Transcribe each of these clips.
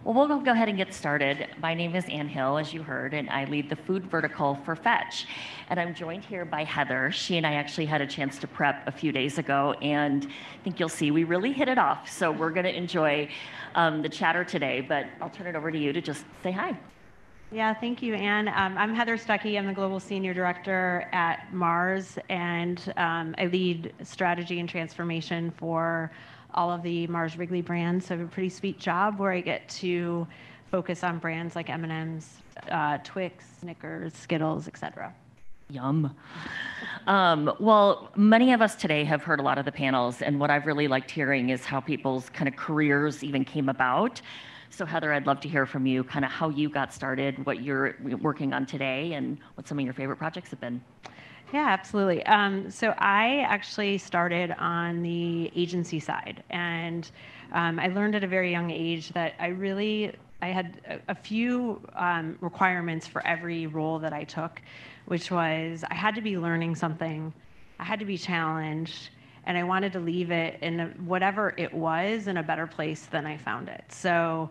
Well, we'll go ahead and get started. My name is Ann Hill, as you heard, and I lead the food vertical for Fetch. And I'm joined here by Heather. She and I actually had a chance to prep a few days ago, and I think you'll see we really hit it off. So we're going to enjoy the chatter today, but I'll turn it over to you to just say hi. Yeah, thank you, Ann. I'm Heather Stuckey. I'm the Global Senior Director at Mars, and I lead strategy and transformation for all of the Mars Wrigley brands. So I have a pretty sweet job where I get to focus on brands like M&M's, Twix, Snickers, Skittles, etc. Yum. Well, many of us today have heard a lot of the panels, and what I've really liked hearing is how people's kind of careers even came about. So Heather, I'd love to hear from you kind of how you got started, what you're working on today, and what some of your favorite projects have been. Yeah, absolutely. So I actually started on the agency side, and I learned at a very young age that I had a few requirements for every role that I took, which was I had to be learning something, I had to be challenged, and I wanted to leave it in whatever it was in a better place than I found it. So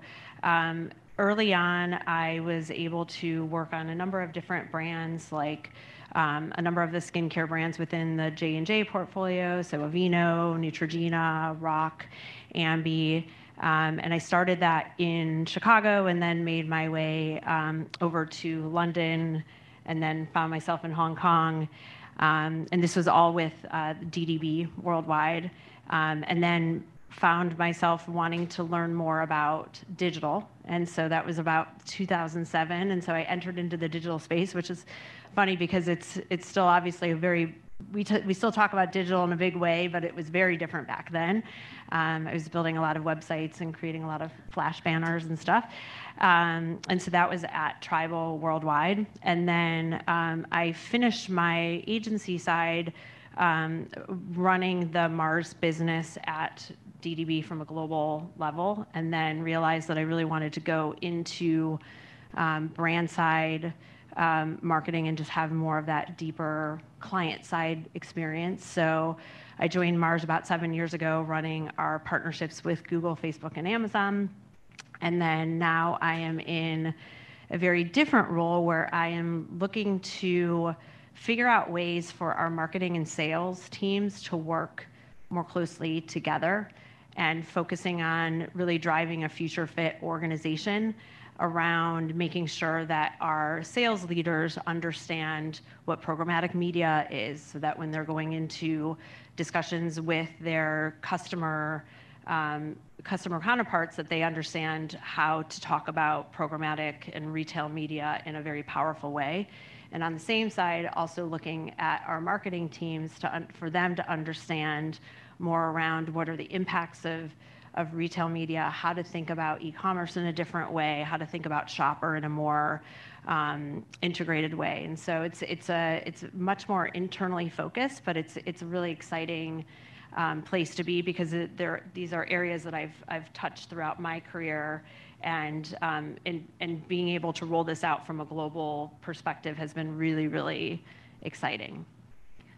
early on, I was able to work on a number of different brands, like a number of the skincare brands within the J&J portfolio, so Aveeno, Neutrogena, Rock, Ambi. And I started that in Chicago and then made my way over to London and then found myself in Hong Kong. And this was all with DDB worldwide. And then found myself wanting to learn more about digital. And so that was about 2007. And so I entered into the digital space, which is funny because it's still obviously a very, we still talk about digital in a big way, but it was very different back then. I was building a lot of websites and creating a lot of flash banners and stuff. And so that was at Tribal Worldwide. And then I finished my agency side running the Mars business at DDB from a global level, and then realized that I really wanted to go into brand side marketing and just have more of that deeper client side experience. So I joined Mars about 7 years ago, running our partnerships with Google, Facebook, and Amazon. And then now I am in a very different role where I am looking to figure out ways for our marketing and sales teams to work more closely together and focusing on really driving a future fit organization around making sure that our sales leaders understand what programmatic media is, so that when they're going into discussions with their customer counterparts, that they understand how to talk about programmatic and retail media in a very powerful way. And on the same side, also looking at our marketing teams for them to understand more around what are the impacts of retail media, how to think about e-commerce in a different way, how to think about shopper in a more integrated way. And so it's much more internally focused, but it's a really exciting place to be because these are areas that I've touched throughout my career, and being able to roll this out from a global perspective has been really, really exciting.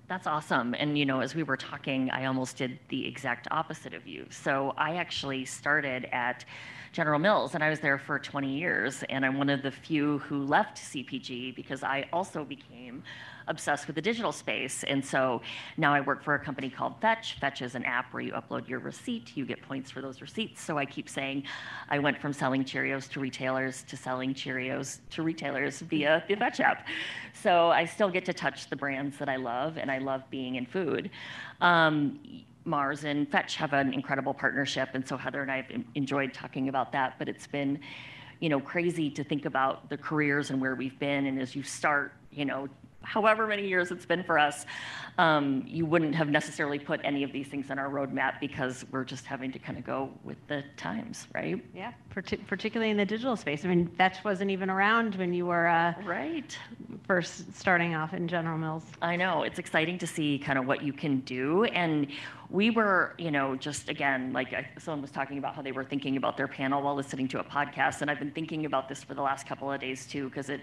That's awesome. And, as we were talking, I almost did the exact opposite of you. So I actually started at General Mills, and I was there for 20 years. And I'm one of the few who left CPG because I also became obsessed with the digital space. And so now I work for a company called Fetch. Fetch is an app where you upload your receipt. You get points for those receipts. So I keep saying I went from selling Cheerios to retailers to selling Cheerios to retailers via the Fetch app. So I still get to touch the brands that I love, and I love being in food. Mars and Fetch have an incredible partnership, and so Heather and I have enjoyed talking about that, but it's been crazy to think about the careers and where we've been. And as you start, however many years it's been for us, you wouldn't have necessarily put any of these things on our roadmap because we're just having to kind of go with the times, right? Yeah, particularly in the digital space. I mean, Fetch wasn't even around when you were right first starting off in General Mills. I know. It's exciting to see kind of what you can do. And we were, just again, like someone was talking about how they were thinking about their panel while listening to a podcast. And I've been thinking about this for the last couple of days too, because it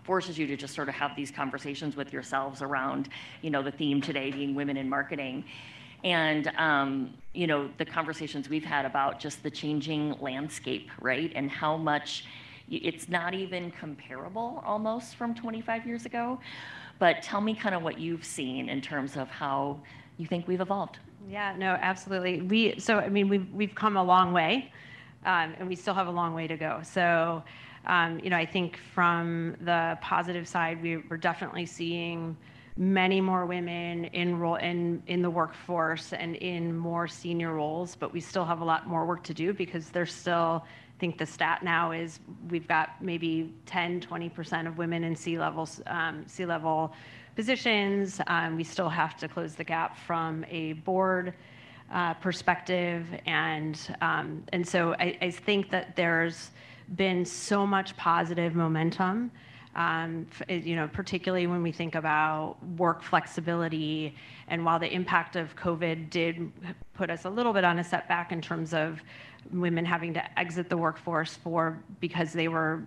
forces you to just sort of have these conversations with yourselves around, the theme today being women in marketing. And, the conversations we've had about just the changing landscape, right? And how much it's not even comparable almost from 25 years ago. But tell me kind of what you've seen in terms of how you think we've evolved. Yeah, no, absolutely. We've come a long way, and we still have a long way to go. So, I think from the positive side, we're definitely seeing many more women enroll in the workforce and in more senior roles, but we still have a lot more work to do because there's still, I think the stat now is we've got maybe 10-20% of women in C-level positions. We still have to close the gap from a board perspective, and so I think that there's been so much positive momentum, particularly when we think about work flexibility. And while the impact of COVID did put us a little bit on a setback in terms of women having to exit the workforce because they were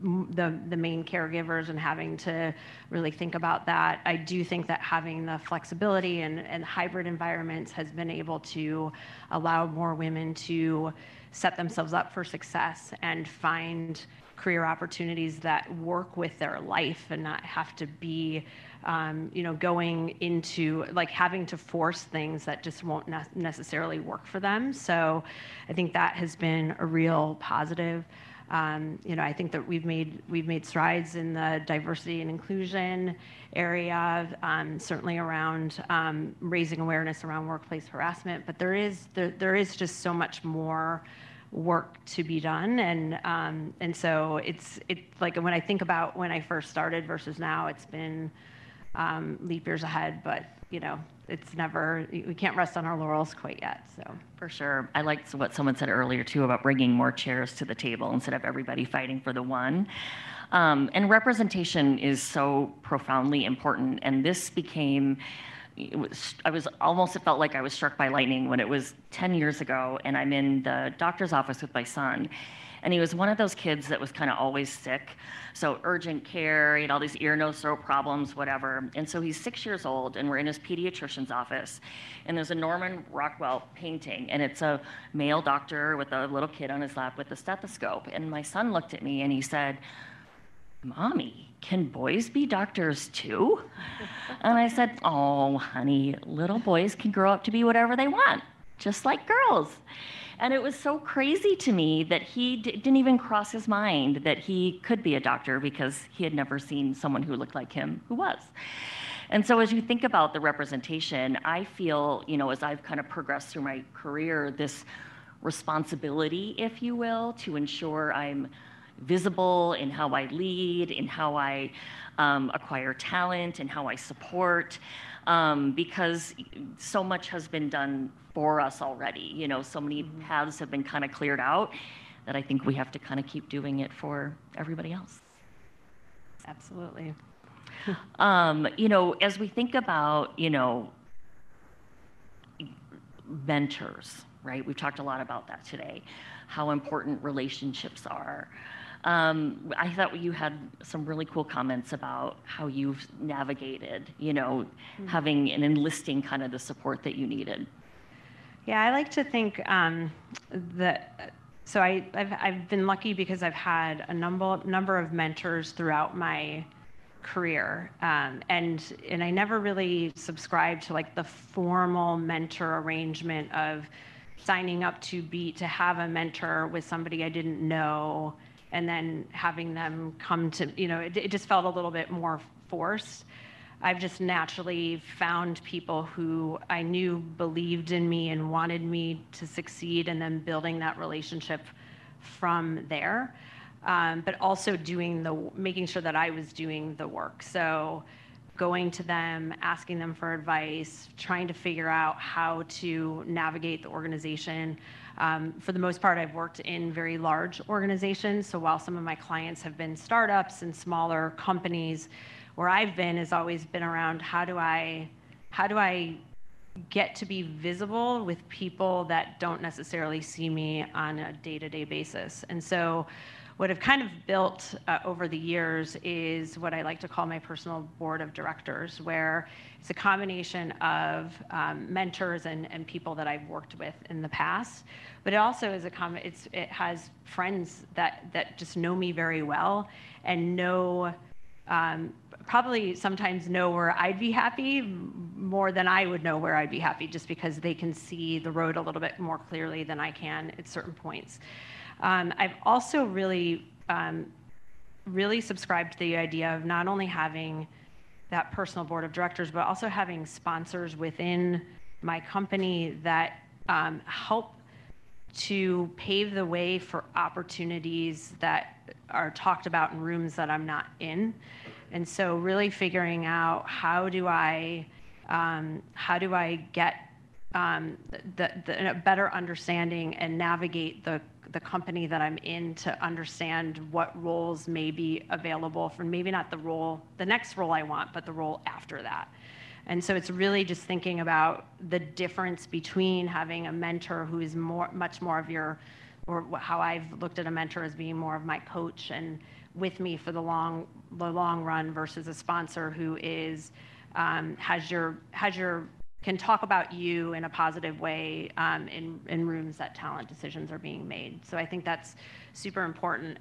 the main caregivers and having to really think about that, I do think that having the flexibility and hybrid environments has been able to allow more women to set themselves up for success and find career opportunities that work with their life and not have to be going into having to force things that just won't necessarily work for them. So I think that has been a real positive. I think that we've made strides in the diversity and inclusion area, certainly around raising awareness around workplace harassment. But there is just so much more work to be done, and so it's like when I think about when I first started versus now, it's been leap years ahead, but it's never, we can't rest on our laurels quite yet. So for sure. I liked what someone said earlier too about bringing more chairs to the table instead of everybody fighting for the one. And representation is so profoundly important, and this became, it felt like I was struck by lightning when it was 10 years ago, and I'm in the doctor's office with my son. And he was one of those kids that was kind of always sick. So urgent care, he had all these ear, nose, throat problems, whatever. And so he's 6 years old, and we're in his pediatrician's office. And there's a Norman Rockwell painting, and it's a male doctor with a little kid on his lap with a stethoscope. And my son looked at me and he said, "Mommy, can boys be doctors too?" And I said, "Oh, honey, little boys can grow up to be whatever they want, just like girls." And it was so crazy to me that he didn't even cross his mind that he could be a doctor because he had never seen someone who looked like him who was. And so as you think about the representation, I feel, as I've kind of progressed through my career, this responsibility, if you will, to ensure I'm visible in how I lead, in how I acquire talent, and how I support, because so much has been done for us already. So many paths have been kind of cleared out that I think we have to kind of keep doing it for everybody else. Absolutely. As we think about, mentors, right? We've talked a lot about that today, how important relationships are. I thought you had some really cool comments about how you've navigated, having and enlisting kind of the support that you needed. Yeah, I like to think so I've been lucky because I've had a number of mentors throughout my career, and I never really subscribed to the formal mentor arrangement of signing up to have a mentor with somebody I didn't know and then having them come to, it just felt a little bit more forced. I've just naturally found people who I knew believed in me and wanted me to succeed, and then building that relationship from there. But also making sure that I was doing the work. So going to them, asking them for advice, trying to figure out how to navigate the organization. For the most part, I've worked in very large organizations. So while some of my clients have been startups and smaller companies, where I've been has always been around how do I get to be visible with people that don't necessarily see me on a day-to-day basis. And so what I've kind of built over the years is what I like to call my personal board of directors, where it's a combination of mentors and people that I've worked with in the past, but it also is it has friends that just know me very well and know probably sometimes know where I'd be happy more than I would know where I'd be happy, just because they can see the road a little bit more clearly than I can at certain points. I've also really subscribed to the idea of not only having that personal board of directors, but also having sponsors within my company that help to pave the way for opportunities that are talked about in rooms that I'm not in. And so really figuring out how do I get a better understanding and navigate the company that I'm in to understand what roles may be available for maybe not the next role I want, but the role after that. And so it's really just thinking about the difference between having a mentor who is much more of your, or how I've looked at a mentor as being more of my coach and with me for the long run, versus a sponsor who is can talk about you in a positive way in rooms that talent decisions are being made. So I think that's super important.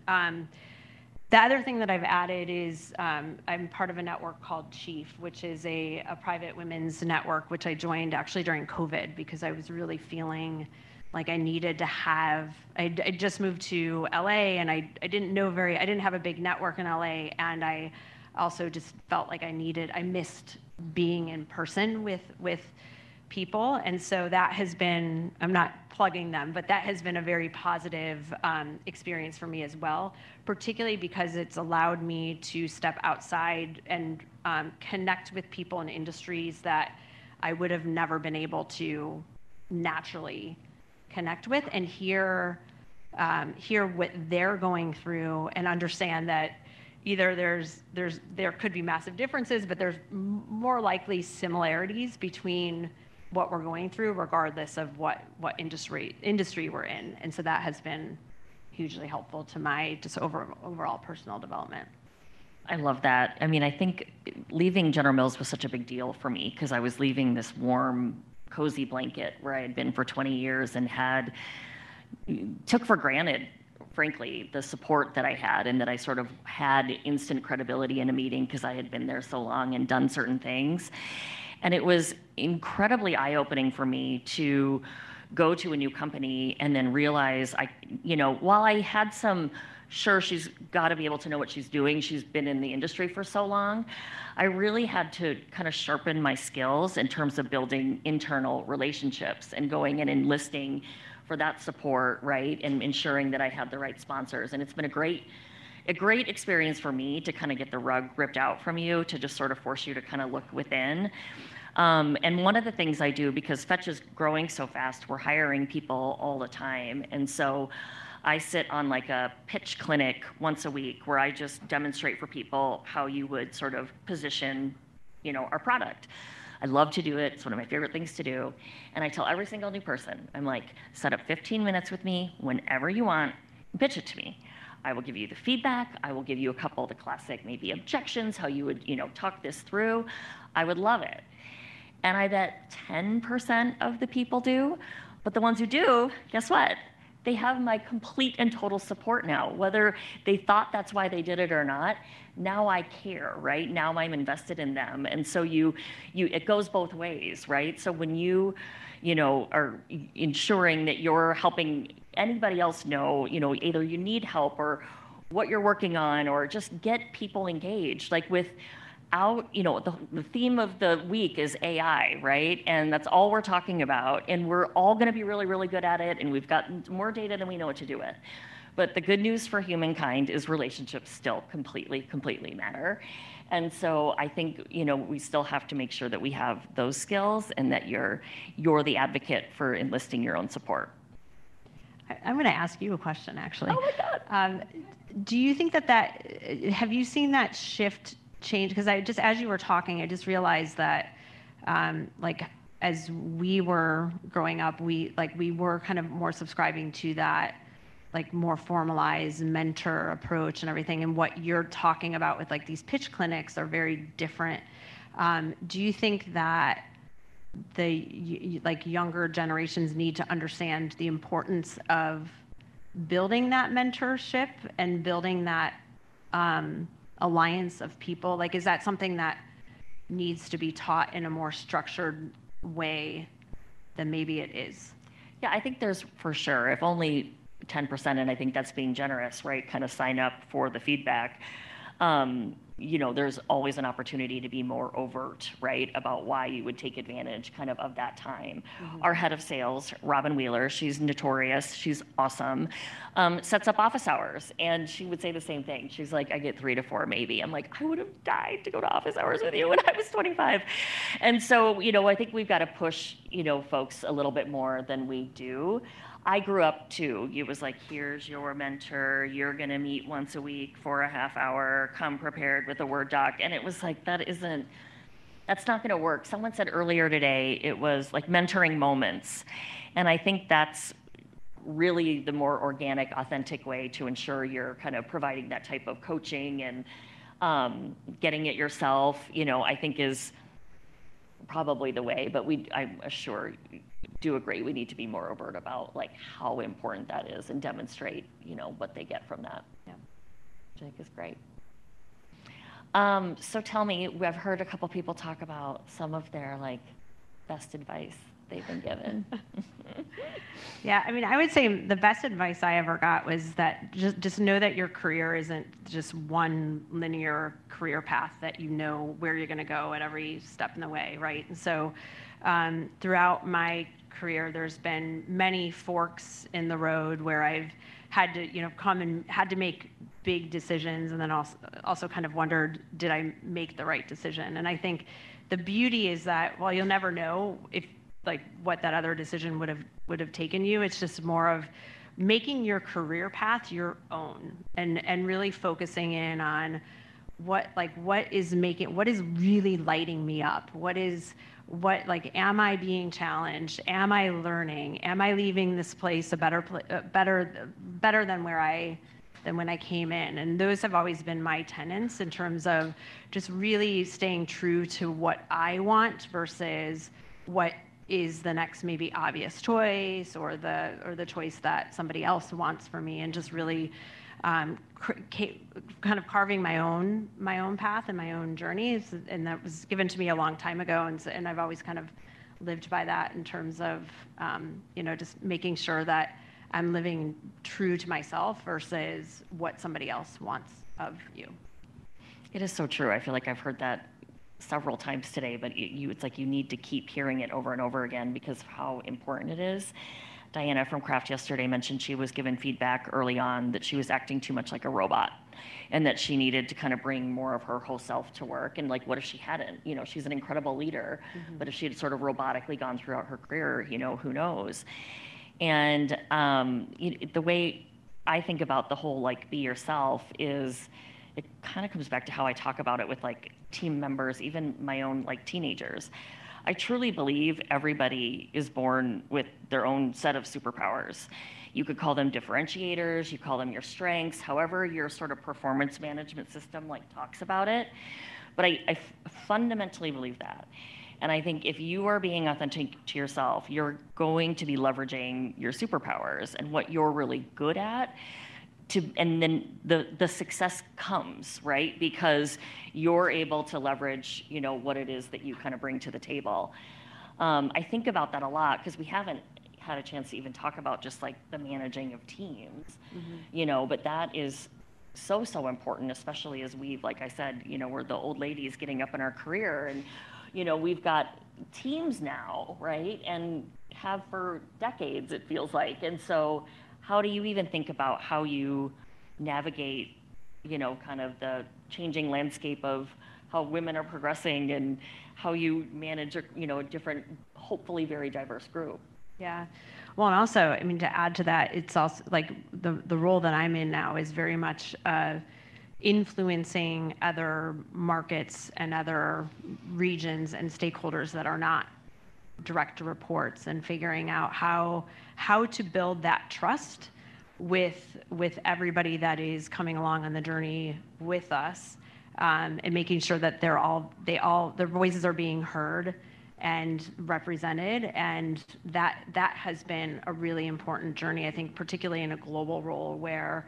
The other thing that I've added is I'm part of a network called Chief, which is a private women's network, which I joined actually during COVID because I was really feeling like I needed to have, I just moved to LA and I didn't have a big network in LA, and I also just felt like I missed being in person with people. And so that has been, I'm not plugging them, but that has been a very positive experience for me as well, particularly because it's allowed me to step outside and connect with people in industries that I would have never been able to naturally connect with, and hear what they're going through and understand that either there could be massive differences, but there's more likely similarities between what we're going through, regardless of what industry we're in. And so that has been hugely helpful to my just overall personal development. I love that. I mean, I think leaving General Mills was such a big deal for me because I was leaving this warm, cozy blanket where I had been for 20 years and took for granted, frankly, the support that I had, and that I sort of had instant credibility in a meeting because I had been there so long and done certain things. And it was incredibly eye-opening for me to go to a new company and then realize while I had sure, she's got to be able to know what she's doing. She's been in the industry for so long. I really had to kind of sharpen my skills in terms of building internal relationships and going and enlisting for that support, right? And ensuring that I had the right sponsors. And it's been a great experience for me to kind of get the rug ripped out from you, to just sort of force you to kind of look within. And one of the things I do, because Fetch is growing so fast, we're hiring people all the time. And so I sit on like a pitch clinic once a week where I just demonstrate for people how you would sort of position, our product. I love to do it. It's one of my favorite things to do. And I tell every single new person, I'm like, set up 15 minutes with me whenever you want, pitch it to me. I will give you the feedback. I will give you a couple of the classic maybe objections, how you would, talk this through. I would love it. And I bet 10% of the people do. But the ones who do, guess what? They have my complete and total support now, whether they thought that's why they did it or not. Now I care, right? Now I'm invested in them. And so it goes both ways, right? So when you are ensuring that you're helping anybody else know, either you need help or what you're working on, or just get people engaged, like the theme of the week is AI, right? And that's all we're talking about. And we're all going to be really, really good at it. And we've got more data than we know what to do with. But the good news for humankind is relationships still completely, completely matter. And so I think, we still have to make sure that we have those skills and that you're the advocate for enlisting your own support. I'm going to ask you a question, actually. Oh my God. Do you think have you seen that shift change? Because as you were talking, I just realized that, as we were growing up, we were kind of more subscribing to that, like more formalized mentor approach and everything, and what you're talking about with like these pitch clinics are very different. Do you think that like younger generations need to understand the importance of building that mentorship and building that alliance of people? Like, is that something that needs to be taught in a more structured way than maybe it is? Yeah, I think there's for sure, if only 10%, and I think that's being generous, right? Kind of sign up for the feedback. There's always an opportunity to be more overt, right, about why you would take advantage kind of that time. Mm-hmm. Our head of sales, Robin Wheeler, she's notorious, she's awesome, sets up office hours, and she would say the same thing. She's like, I get 3 to 4 maybe. I'm like, I would have died to go to office hours with you when I was 25. And so, I think we've got to push, folks a little bit more than we do. I grew up too. It was like, here's your mentor. You're going to meet once a week for a half hour. Come prepared with a Word doc. And it was like, that's not going to work. Someone said earlier today, it was like mentoring moments. And I think that's really the more organic, authentic way to ensure you're kind of providing that type of coaching and getting it yourself, I think is probably the way. But I'm sure do agree we need to be more overt about like how important that is and demonstrate what they get from that. Yeah, which I think is great. So tell me, I've heard a couple people talk about some of their like best advice they've been given. Yeah, I mean, I would say the best advice I ever got was that just know that your career isn't just one linear career path, that you know where you're going to go at every step in the way, right? And so throughout my career, there's been many forks in the road where I've had to, come and had to make big decisions, and then also kind of wondered, did I make the right decision? And I think the beauty is that while you'll never know if like what that other decision would have taken you, it's just more of making your career path your own and really focusing in on what is really lighting me up? Am I being challenged? Am I learning? Am I leaving this place better than when I came in? And those have always been my tenets in terms of just really staying true to what I want versus what is the next maybe obvious choice or the choice that somebody else wants for me, and just really kind of carving my own path and my own journey. And that was given to me a long time ago, and I've always kind of lived by that in terms of just making sure that I'm living true to myself versus what somebody else wants of you. It is so true. I feel like I've heard that several times today, but it's like you need to keep hearing it over and over again because of how important it is. Diana from Kraft yesterday mentioned she was given feedback early on that she was acting too much like a robot and that she needed to kind of bring more of her whole self to work. And like, what if she hadn't? She's an incredible leader, mm-hmm. but if she had sort of robotically gone throughout her career, who knows? And the way I think about the whole like be yourself is it kind of comes back to how I talk about it with like team members, even my own like teenagers. I truly believe everybody is born with their own set of superpowers. You could call them differentiators, you call them your strengths, however your sort of performance management system like talks about it. But I fundamentally believe that. And I think if you are being authentic to yourself, you're going to be leveraging your superpowers and what you're really good at. And then the success comes, right? Because you're able to leverage, what it is that you kind of bring to the table. I think about that a lot because we haven't had a chance to even talk about just like the managing of teams, mm-hmm. But that is so important, especially as we've, like I said, we're the old ladies getting up in our career and, we've got teams now, right? And have for decades, it feels like. And so how do you even think about how you navigate, kind of the changing landscape of how women are progressing and how you manage, a different, hopefully very diverse group? Yeah. Well, and also, I mean, to add to that, it's also like the role that I'm in now is very much influencing other markets and other regions and stakeholders that are not direct reports, and figuring out how to build that trust with everybody that is coming along on the journey with us, and making sure that their voices are being heard and represented, and that has been a really important journey. I think particularly in a global role where,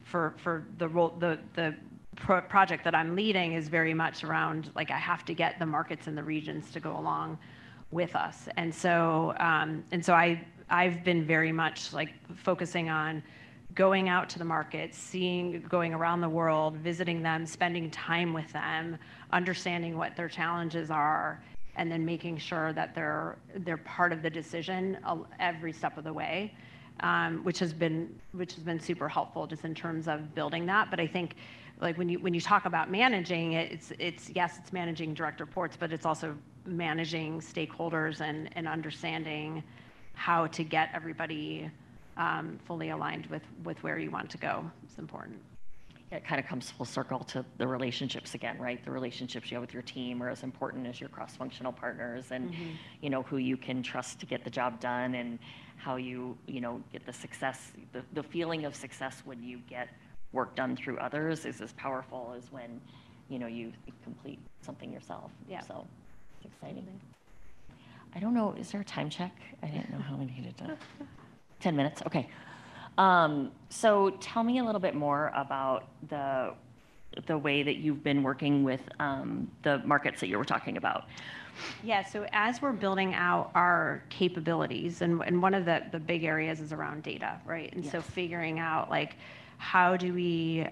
for the role the project that I'm leading is very much around, like, I have to get the markets and the regions to go along with us. And so I've been very much like focusing on going out to the markets, going around the world, visiting them, spending time with them, understanding what their challenges are, and then making sure that they're part of the decision every step of the way, which has been super helpful just in terms of building that. But I think, like, when you talk about managing it, it's yes, it's managing direct reports, but it's also managing stakeholders and understanding how to get everybody fully aligned with where you want to go. It's important. Yeah, it kind of comes full circle to the relationships again, right? The relationships you have with your team are as important as your cross-functional partners, and who you can trust to get the job done, and how you get the success, the feeling of success when you get work done through others is as powerful as when you complete something yourself. Yeah. So it's exciting. I don't know, is there a time check? I didn't know how we needed to. 10 minutes, okay. So tell me a little bit more about the way that you've been working with the markets that you were talking about. Yeah, so as we're building out our capabilities, and one of the big areas is around data, right? And yes. So figuring out, like, how do we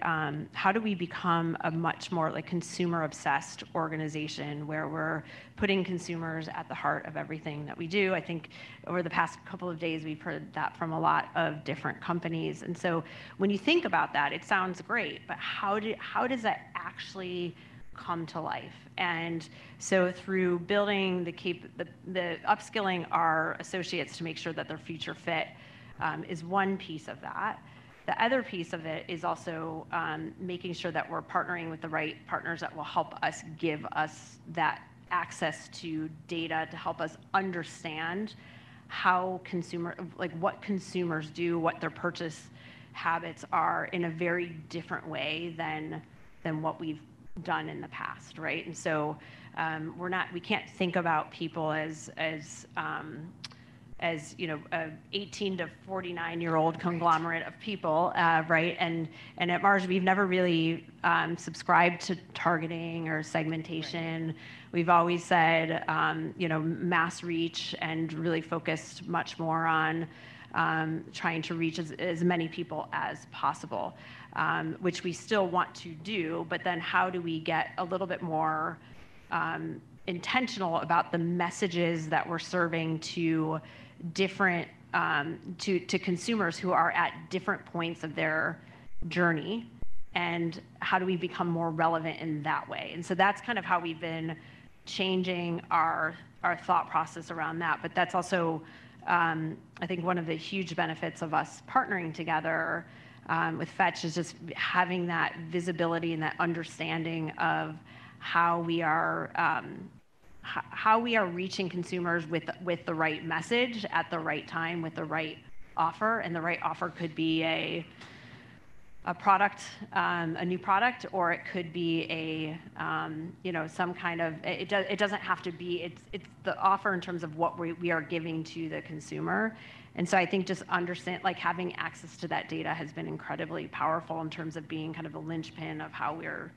become a much more, like, consumer obsessed organization where we're putting consumers at the heart of everything that we do. I think over the past couple of days we've heard that from a lot of different companies. And so when you think about that, it sounds great, but how does that actually come to life? And so through building the upskilling our associates to make sure that they're future fit is one piece of that. The other piece of it is also making sure that we're partnering with the right partners that will help us, give us that access to data to help us understand how what consumers do, what their purchase habits are in a very different way than what we've done in the past, right? And so we can't think about people as a 18 to 49-year-old conglomerate of people, right? And at Mars, we've never really subscribed to targeting or segmentation. Right. We've always said, mass reach, and really focused much more on trying to reach as many people as possible, which we still want to do. But then how do we get a little bit more intentional about the messages that we're serving to different to consumers who are at different points of their journey, and how do we become more relevant in that way? And so that's kind of how we've been changing our thought process around that. But that's also I think one of the huge benefits of us partnering together with Fetch is just having that visibility and that understanding of how we are reaching consumers with the right message at the right time with the right offer. And the right offer could be a product, a new product, or it could be some kind of, it doesn't have to be, it's the offer in terms of what we are giving to the consumer. And so I think just having access to that data has been incredibly powerful in terms of being kind of the linchpin of how we're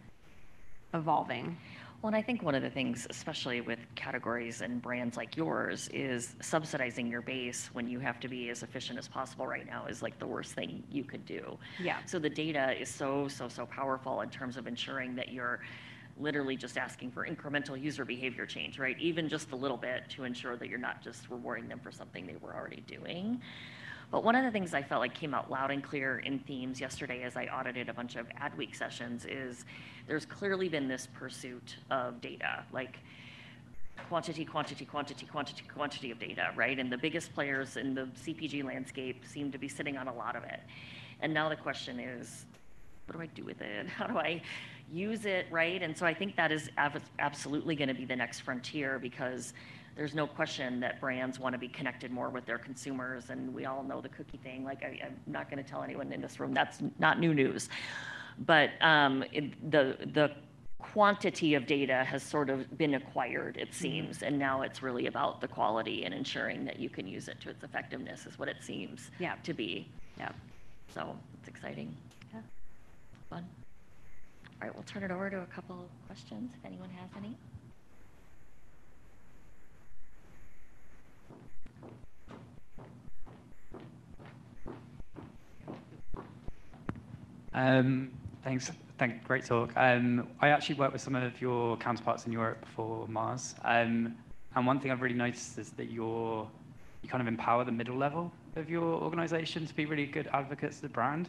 evolving. Well, and I think one of the things, especially with categories and brands like yours, is subsidizing your base when you have to be as efficient as possible right now is like the worst thing you could do. Yeah. So the data is so powerful in terms of ensuring that you're literally just asking for incremental user behavior change, right? Even just a little bit, to ensure that you're not just rewarding them for something they were already doing. But one of the things I felt like came out loud and clear in themes yesterday as I audited a bunch of AdWeek sessions is there's clearly been this pursuit of data, like quantity of data, right? And the biggest players in the CPG landscape seem to be sitting on a lot of it. And now the question is, what do I do with it? How do I use it, right? And so I think that is absolutely going to be the next frontier, because there's no question that brands want to be connected more with their consumers, and we all know the cookie thing. Like, I'm not going to tell anyone in this room that's not new news. But the quantity of data has sort of been acquired, it seems, and now it's really about the quality and ensuring that you can use it to its effectiveness is what it seems to be. Yeah. So it's exciting. Yeah. Fun. All right, we'll turn it over to a couple of questions if anyone has any. Thanks. Great talk. I actually worked with some of your counterparts in Europe before Mars, and one thing I've really noticed is that you kind of empower the middle level of your organization to be really good advocates of the brand.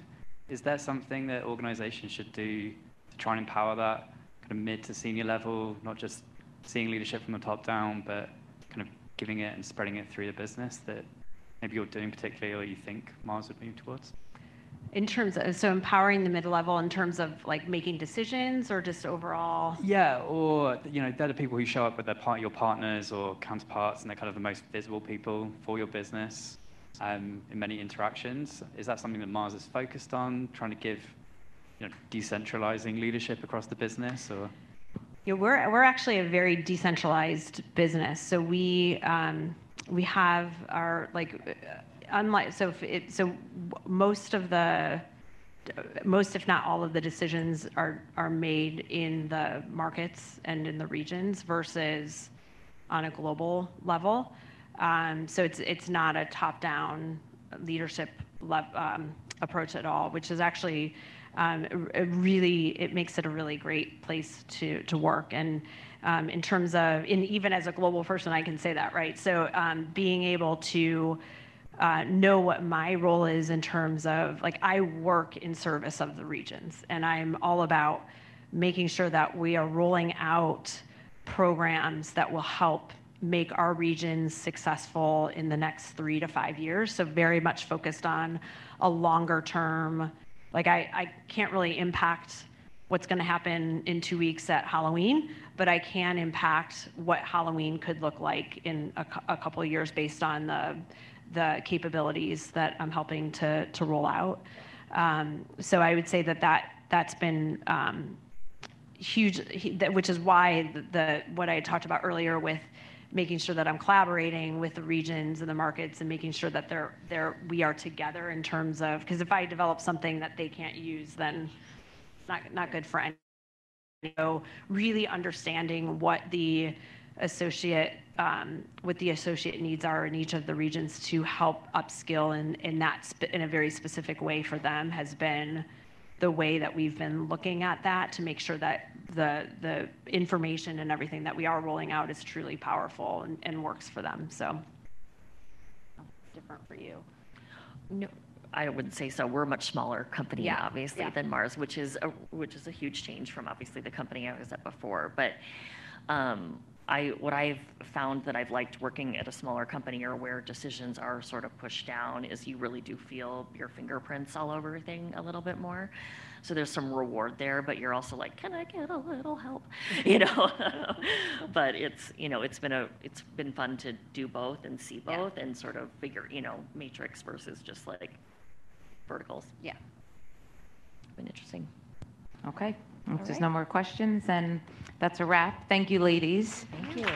Is there something that organizations should do to try and empower that kind of mid to senior level, not just seeing leadership from the top down, but kind of giving it and spreading it through the business that maybe you're doing particularly or you think Mars would move towards? In terms of, so empowering the mid-level in terms of like making decisions or just overall? Yeah, or they're the people who show up with your partners or counterparts, and they're kind of the most visible people for your business in many interactions. Is that something that Mars is focused on, trying to give, decentralizing leadership across the business, or? Yeah, we're actually a very decentralized business. So we have our unlike most if not all of the decisions are made in the markets and in the regions versus on a global level. So it's not a top-down leadership approach at all, which is actually it makes it a really great place to work. And in terms of, even as a global person, I can say that, right? So being able to know what my role is in terms of, I work in service of the regions, and I'm all about making sure that we are rolling out programs that will help make our regions successful in the next 3 to 5 years. So very much focused on a longer term. I can't really impact what's going to happen in 2 weeks at Halloween, but I can impact what Halloween could look like in a couple of years based on the capabilities that I'm helping to roll out. So I would say that's been huge, which is why what I talked about earlier with making sure that I'm collaborating with the regions and the markets and making sure that we are together in terms of, because if I develop something that they can't use, then not good for anyone. Really understanding what the associate needs are in each of the regions to help upskill in a very specific way for them has been the way that we've been looking at that, to make sure that the information and everything that we are rolling out is truly powerful and works for them. So different for you. No, I wouldn't say so. We're a much smaller company, obviously, than Mars, which is a huge change from obviously the company I was at before. But what I've found that I've liked working at a smaller company, or where decisions are sort of pushed down, is you really do feel your fingerprints all over everything a little bit more. So there's some reward there, but you're also like, can I get a little help? But it's been fun to do both and see both and sort of figure, matrix versus just like verticals. Yeah. Been interesting. Okay. If there's no more questions, then that's a wrap. Thank you, ladies. Thank you.